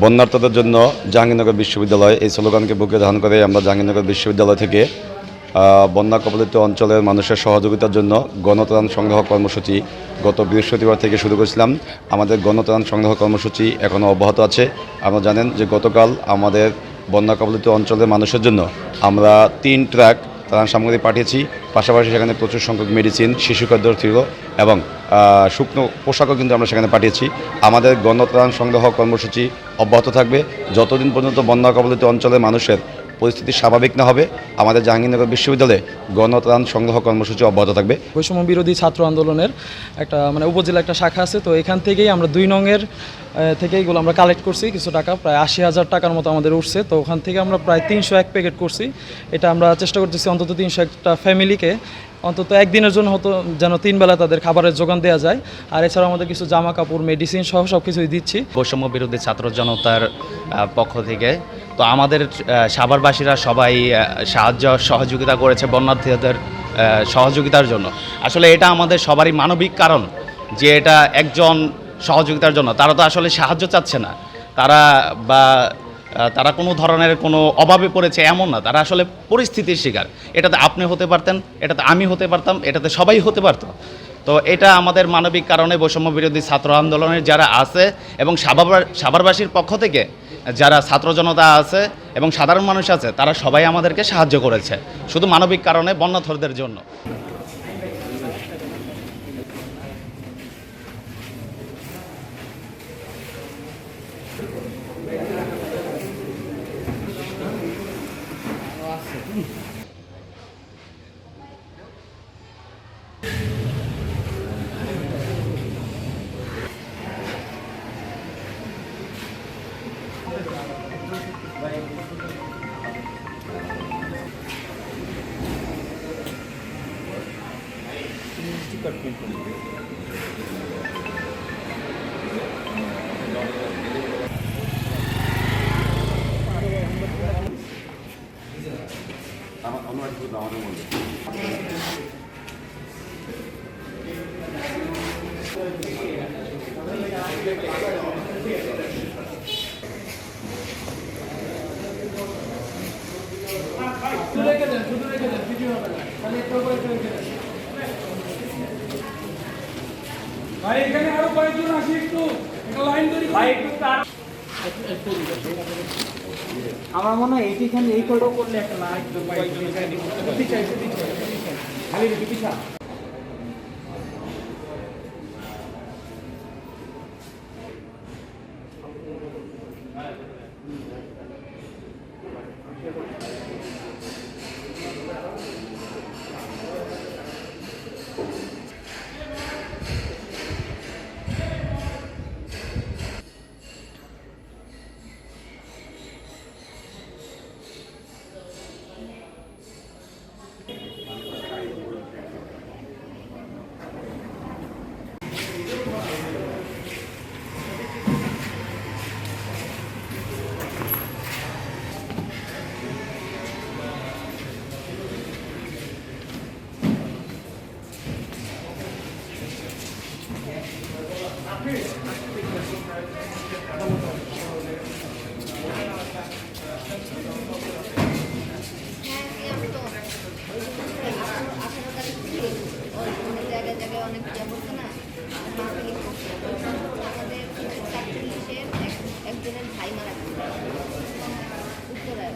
বন্যার্তদের জন্য জাহাঙ্গীরনগর বিশ্ববিদ্যালয় এই স্লোগানকে বুকে ধারণ করে আমরা জাহাঙ্গীরনগর বিশ্ববিদ্যালয় থেকে বন্যা কবলিত অঞ্চলের মানুষের সহযোগিতার জন্য গণত্রাণ সংগ্রহ কর্মসূচি গত বৃহস্পতিবার থেকে শুরু করেছিলাম। আমাদের গণত্রাণ সংগ্রহ কর্মসূচি এখনও অব্যাহত আছে। আপনারা জানেন যে গতকাল আমাদের বন্যা কবলিত অঞ্চলের মানুষের জন্য আমরা 3 ট্রাক ত্রাণ সামগ্রী পাঠিয়েছি। পাশাপাশি সেখানে প্রচুর সংখ্যক মেডিসিন, শিশু খাদ্য ছিল এবং শুকনো পোশাকও কিন্তু আমরা সেখানে পাঠিয়েছি। আমাদের গণত্রাণ সংগ্রহ কর্মসূচি অব্যাহত থাকবে যতদিন পর্যন্ত বন্যা কবলিত অঞ্চলের মানুষের পরিস্থিতি স্বাভাবিক না হবে। আমাদের জাহাঙ্গীরনগর বিশ্ববিদ্যালয়ে গণত্রাণ সংগ্রহ কর্মসূচি অব্যাহত থাকবে। বৈষম্য বিরোধী ছাত্র আন্দোলনের একটা উপজেলা একটা শাখা আছে, তো এখান থেকেই আমরা 2 নংয়ের থেকে এগুলো আমরা কালেক্ট করছি কিছু টাকা, প্রায় 80,000 টাকার মতো আমাদের উঠছে। তো ওখান থেকে আমরা প্রায় 301 প্যাকেট করছি। এটা আমরা চেষ্টা করতেছি অন্তত 301টা ফ্যামিলিকে অন্তত একদিনের জন্য হতো যেন 3 বেলা তাদের খাবারের যোগান দেওয়া যায়। আর এছাড়াও আমাদের কিছু জামা কাপড়, মেডিসিন সহ সব কিছুই দিচ্ছি বৈষম্য বিরোধী ছাত্র জনতার পক্ষ থেকে। তো আমাদের সাভারবাসীরা সবাই সাহায্য সহযোগিতা করেছে বন্যার্থীদের সহযোগিতার জন্য। আসলে এটা আমাদের সবারই মানবিক কারণ যে এটা একজন সহযোগিতার জন্য, তারা তো আসলে সাহায্য চাচ্ছে না, তারা কোনো ধরনের কোনো অভাবে পড়েছে এমন না, তারা আসলে পরিস্থিতির শিকার। এটাতে আপনি হতে পারতেন, এটাতে আমি হতে পারতাম, এটাতে সবাই হতে পারত। তো এটা আমাদের মানবিক কারণে বৈষম্য বিরোধী ছাত্র আন্দোলনের যারা আছে এবং সাভারবাসীর পক্ষ থেকে যারা ছাত্র জনতা আছে এবং সাধারণ মানুষ আছে, তারা সবাই আমাদেরকে সাহায্য করেছে শুধু মানবিক কারণে বন্যার্তদের জন্য। ভাই এখানে আরো কয়েকজন আসি, একটু একটা লাইন ধরি ভাই, একটু তার আমার মনে হয় এইখানে এই কয়টা করলে একটা না একটু কয়েকজন এখানে করতে চাই খালি পিছা। একজনের ভাই মারা গেছে উত্তরায়